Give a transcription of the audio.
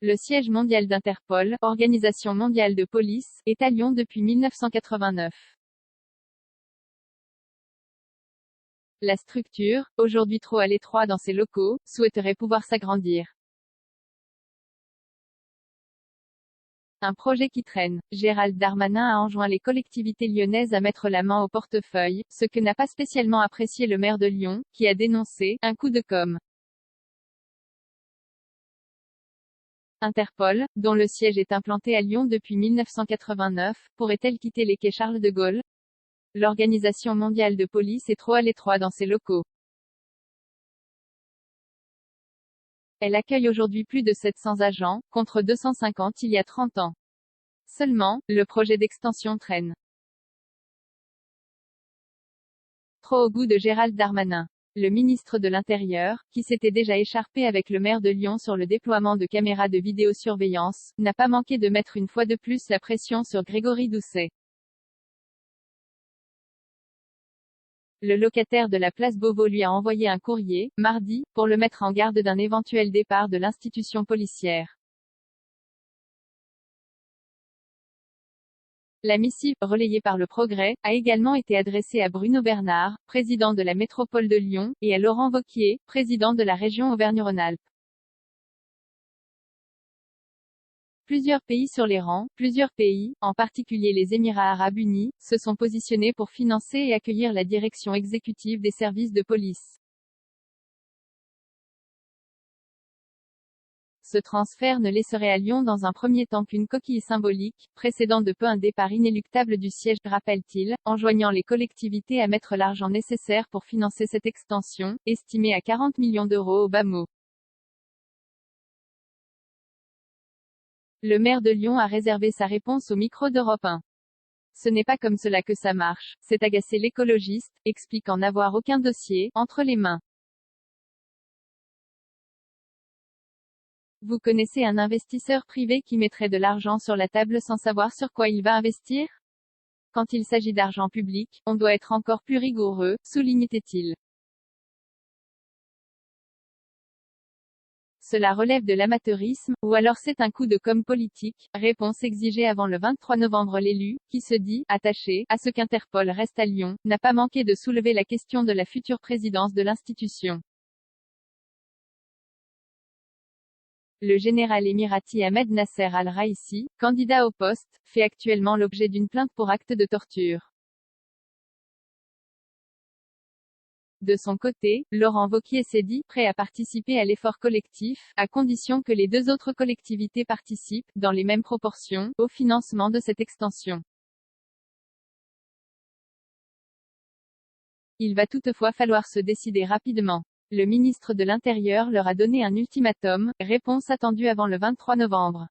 Le siège mondial d'Interpol, Organisation mondiale de police, est à Lyon depuis 1989. La structure, aujourd'hui trop à l'étroit dans ses locaux, souhaiterait pouvoir s'agrandir. Un projet qui traîne. Gérald Darmanin a enjoint les collectivités lyonnaises à mettre la main au portefeuille, ce que n'a pas spécialement apprécié le maire de Lyon, qui a dénoncé « un coup de com'». Interpol, dont le siège est implanté à Lyon depuis 1989, pourrait-elle quitter les quais Charles de Gaulle? L'Organisation mondiale de police est trop à l'étroit dans ses locaux. Elle accueille aujourd'hui plus de 700 agents, contre 250 il y a 30 ans. Seulement, le projet d'extension traîne. Trop au goût de Gérald Darmanin. Le ministre de l'Intérieur, qui s'était déjà écharpé avec le maire de Lyon sur le déploiement de caméras de vidéosurveillance, n'a pas manqué de mettre une fois de plus la pression sur Grégory Doucet. Le locataire de la place Beauvau lui a envoyé un courrier, mardi, pour le mettre en garde d'un éventuel départ de l'institution policière. La missive, relayée par Le Progrès, a également été adressée à Bruno Bernard, président de la métropole de Lyon, et à Laurent Wauquiez, président de la région Auvergne-Rhône-Alpes. Plusieurs pays sur les rangs, plusieurs pays, en particulier les Émirats arabes unis, se sont positionnés pour financer et accueillir la direction exécutive des services de police. Ce transfert ne laisserait à Lyon dans un premier temps qu'une coquille symbolique, précédant de peu un départ inéluctable du siège, rappelle-t-il, enjoignant les collectivités à mettre l'argent nécessaire pour financer cette extension, estimée à 40 millions d'euros au bas mot. Le maire de Lyon a réservé sa réponse au micro d'Europe 1. Ce n'est pas comme cela que ça marche, c'est agacer l'écologiste, explique en avoir aucun dossier entre les mains. Vous connaissez un investisseur privé qui mettrait de l'argent sur la table sans savoir sur quoi il va investir? Quand il s'agit d'argent public, on doit être encore plus rigoureux, soulignait-il. Cela relève de l'amateurisme, ou alors c'est un coup de com' politique, réponse exigée avant le 23 novembre. L'élu, qui se dit « attaché » à ce qu'Interpol reste à Lyon, n'a pas manqué de soulever la question de la future présidence de l'institution. Le général émirati Ahmed Nasser Al-Raïssi, candidat au poste, fait actuellement l'objet d'une plainte pour acte de torture. De son côté, Laurent Wauquiez s'est dit « prêt à participer à l'effort collectif, à condition que les deux autres collectivités participent, dans les mêmes proportions, au financement de cette extension. Il va toutefois falloir se décider rapidement. Le ministre de l'Intérieur leur a donné un ultimatum, réponse attendue avant le 23 novembre.